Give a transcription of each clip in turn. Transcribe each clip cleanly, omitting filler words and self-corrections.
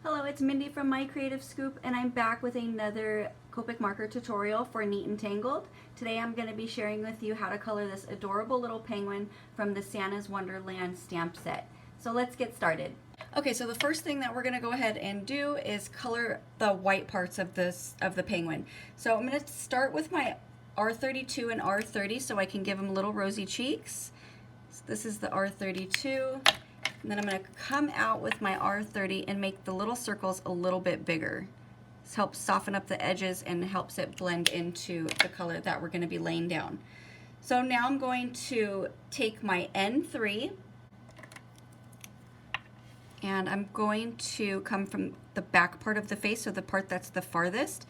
Hello, it's Mindy from My Creative Scoop, and I'm back with another Copic marker tutorial for Neat and Tangled. Today I'm going to be sharing with you how to color this adorable little penguin from the Santa's Wonderland stamp set. So let's get started. Okay, so the first thing that we're going to go ahead and do is color the white parts of the penguin. So I'm going to start with my R32 and R30 so I can give him little rosy cheeks. So this is the R32. And then I'm going to come out with my R30 and make the little circles a little bit bigger. This helps soften up the edges and helps it blend into the color that we're going to be laying down. So now I'm going to take my N3 and I'm going to come from the back part of the face, so the part that's the farthest,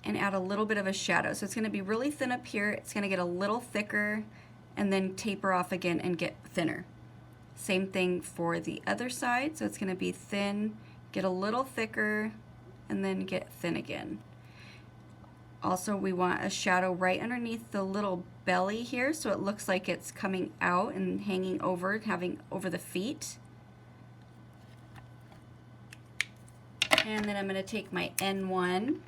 and add a little bit of a shadow. So it's going to be really thin up here, it's going to get a little thicker, and then taper off again and get thinner. Same thing for the other side, so it's going to be thin, get a little thicker, and then get thin again. Also, we want a shadow right underneath the little belly here, so it looks like it's coming out and hanging over, having over the feet. And then I'm going to take my N1,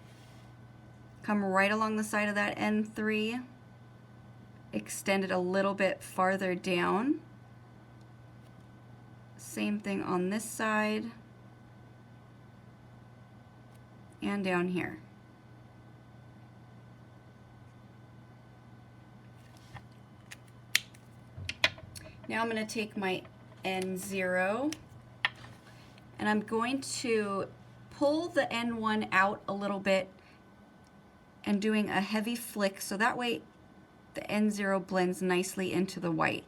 come right along the side of that N3, extend it a little bit farther down. Same thing on this side and down here. Now I'm going to take my N0 and I'm going to pull the N1 out a little bit and doing a heavy flick so that way the N0 blends nicely into the white.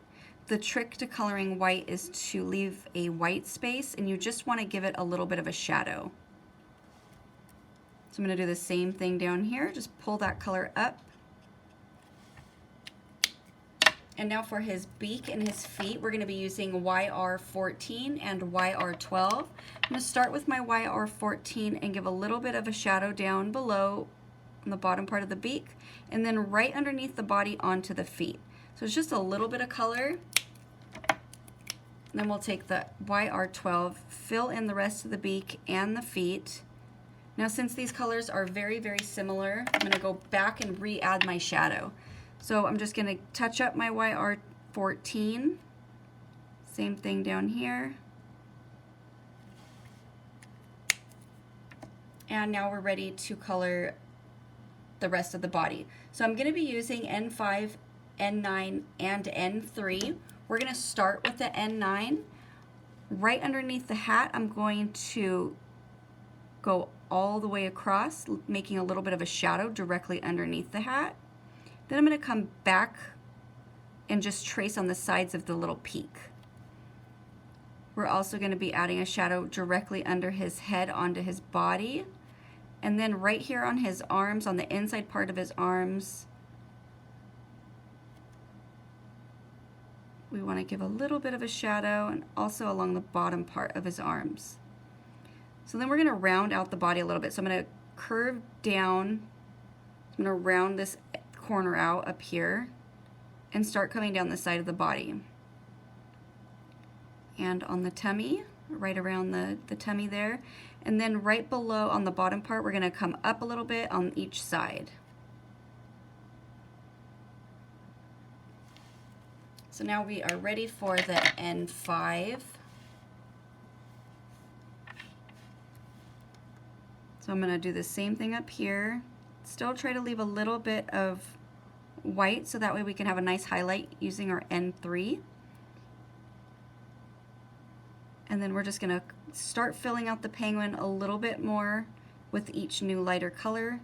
The trick to coloring white is to leave a white space, and you just want to give it a little bit of a shadow. So I'm going to do the same thing down here, just pull that color up. And now for his beak and his feet, we're going to be using YR14 and YR12. I'm going to start with my YR14 and give a little bit of a shadow down below on the bottom part of the beak, and then right underneath the body onto the feet. So it's just a little bit of color. And then we'll take the YR12, fill in the rest of the beak and the feet. Now since these colors are very, very similar, I'm going to go back and re-add my shadow. So I'm just going to touch up my YR14. Same thing down here. And now we're ready to color the rest of the body. So I'm going to be using N5, N9, and N3. We're going to start with the N9. Right underneath the hat, I'm going to go all the way across, making a little bit of a shadow directly underneath the hat. Then I'm going to come back and just trace on the sides of the little peak. We're also going to be adding a shadow directly under his head onto his body. And then right here on his arms, on the inside part of his arms, we want to give a little bit of a shadow, and also along the bottom part of his arms. So then we're going to round out the body a little bit. So I'm going to curve down, I'm going to round this corner out up here and start coming down the side of the body. And on the tummy, right around the tummy there. And then right below on the bottom part, we're going to come up a little bit on each side. So now we are ready for the N5. So I'm going to do the same thing up here. Still try to leave a little bit of white so that way we can have a nice highlight using our N3. And then we're just going to start filling out the penguin a little bit more with each new lighter color.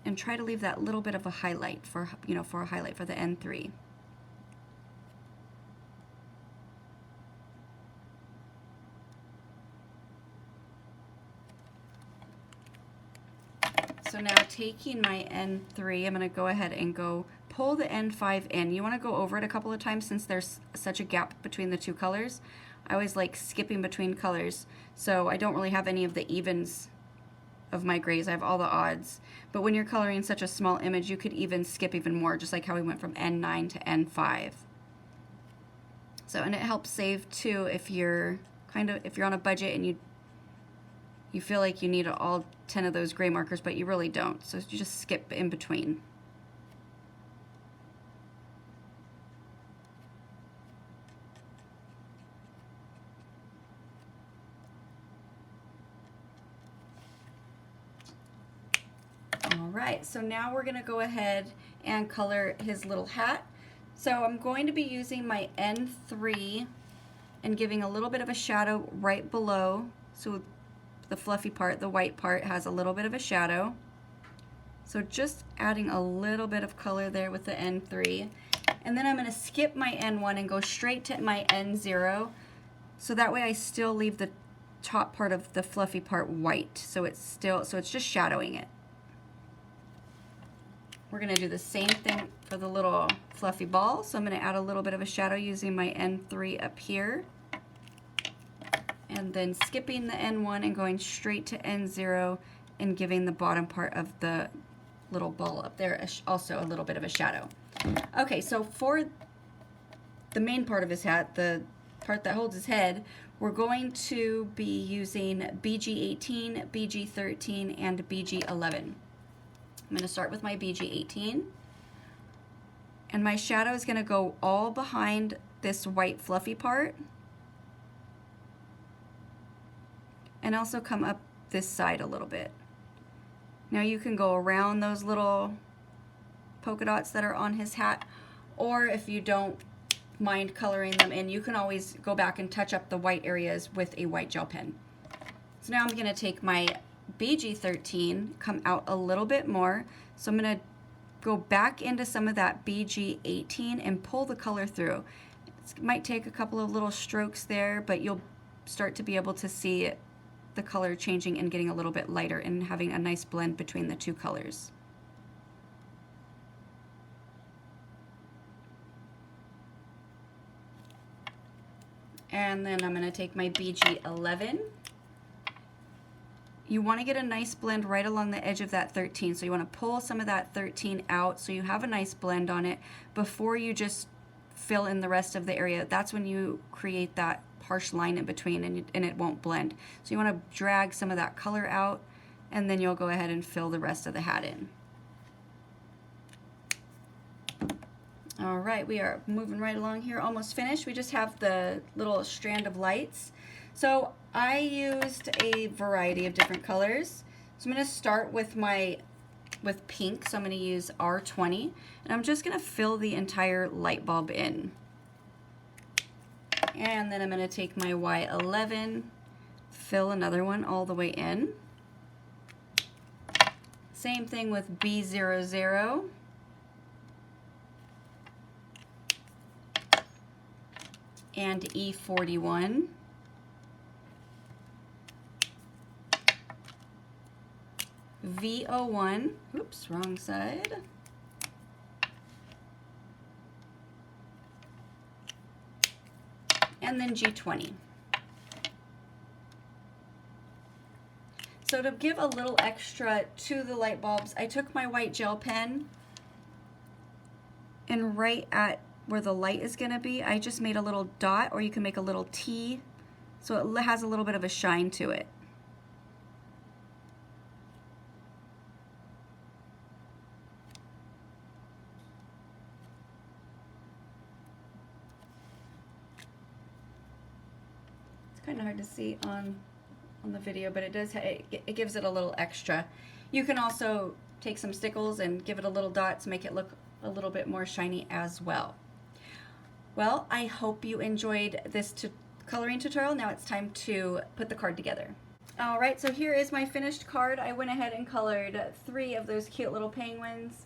And try to leave that little bit of a highlight for, for a highlight for the N3. So now taking my N3, I'm going to go ahead and pull the N5 in. You want to go over it a couple of times since there's such a gap between the two colors. I always like skipping between colors, so I don't really have any of the evens of my grays. I have all the odds. But when you're coloring such a small image, you could even skip even more, just like how we went from N9 to N5. So, and it helps save too if you're on a budget and you feel like you need all 10 of those gray markers, but you really don't. So you just skip in between. Alright, so now we're going to go ahead and color his little hat. So I'm going to be using my N3 and giving a little bit of a shadow right below. So the fluffy part, the white part, has a little bit of a shadow. So just adding a little bit of color there with the N3. And then I'm going to skip my N1 and go straight to my N0. So that way I still leave the top part of the fluffy part white. So it's just shadowing it. We're going to do the same thing for the little fluffy ball. So I'm going to add a little bit of a shadow using my N3 up here. And then skipping the N1 and going straight to N0 and giving the bottom part of the little ball up there also a little bit of a shadow. Okay, so for the main part of his hat, the part that holds his head, we're going to be using BG18, BG13, and BG11. I'm going to start with my BG18, and my shadow is going to go all behind this white fluffy part and also come up this side a little bit. Now you can go around those little polka dots that are on his hat, or if you don't mind coloring them in, you can always go back and touch up the white areas with a white gel pen. So now I'm going to take my BG13, come out a little bit more. So I'm going to go back into some of that BG18 and pull the color through. It might take a couple of little strokes there, but you'll start to be able to see the color changing and getting a little bit lighter and having a nice blend between the two colors. And then I'm going to take my BG11. You want to get a nice blend right along the edge of that 13. So you want to pull some of that 13 out so you have a nice blend on it before you just fill in the rest of the area. That's when you create that harsh line in between and it won't blend. So you want to drag some of that color out and then you'll go ahead and fill the rest of the hat in. All right, we are moving right along here, almost finished. We just have the little strand of lights. So I used a variety of different colors. So I'm going to start with pink. So I'm going to use R20, and I'm just going to fill the entire light bulb in. And then I'm going to take my Y11, fill another one all the way in. Same thing with B00. And E41. V01, oops, wrong side. And then G20. So to give a little extra to the light bulbs, I took my white gel pen and right at where the light is going to be, I just made a little dot, or you can make a little T, so it has a little bit of a shine to it. It's kind of hard to see on the video, but it does. It gives it a little extra. You can also take some stickles and give it a little dot to make it look a little bit more shiny as well. Well, I hope you enjoyed this coloring tutorial. Now it's time to put the card together. Alright, so here is my finished card. I went ahead and colored 3 of those cute little penguins.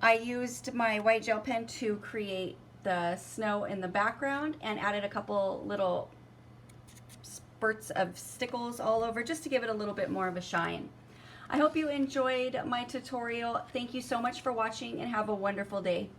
I used my white gel pen to create the snow in the background and added a couple little spurts of stickles all over just to give it a little bit more of a shine. I hope you enjoyed my tutorial. Thank you so much for watching and have a wonderful day.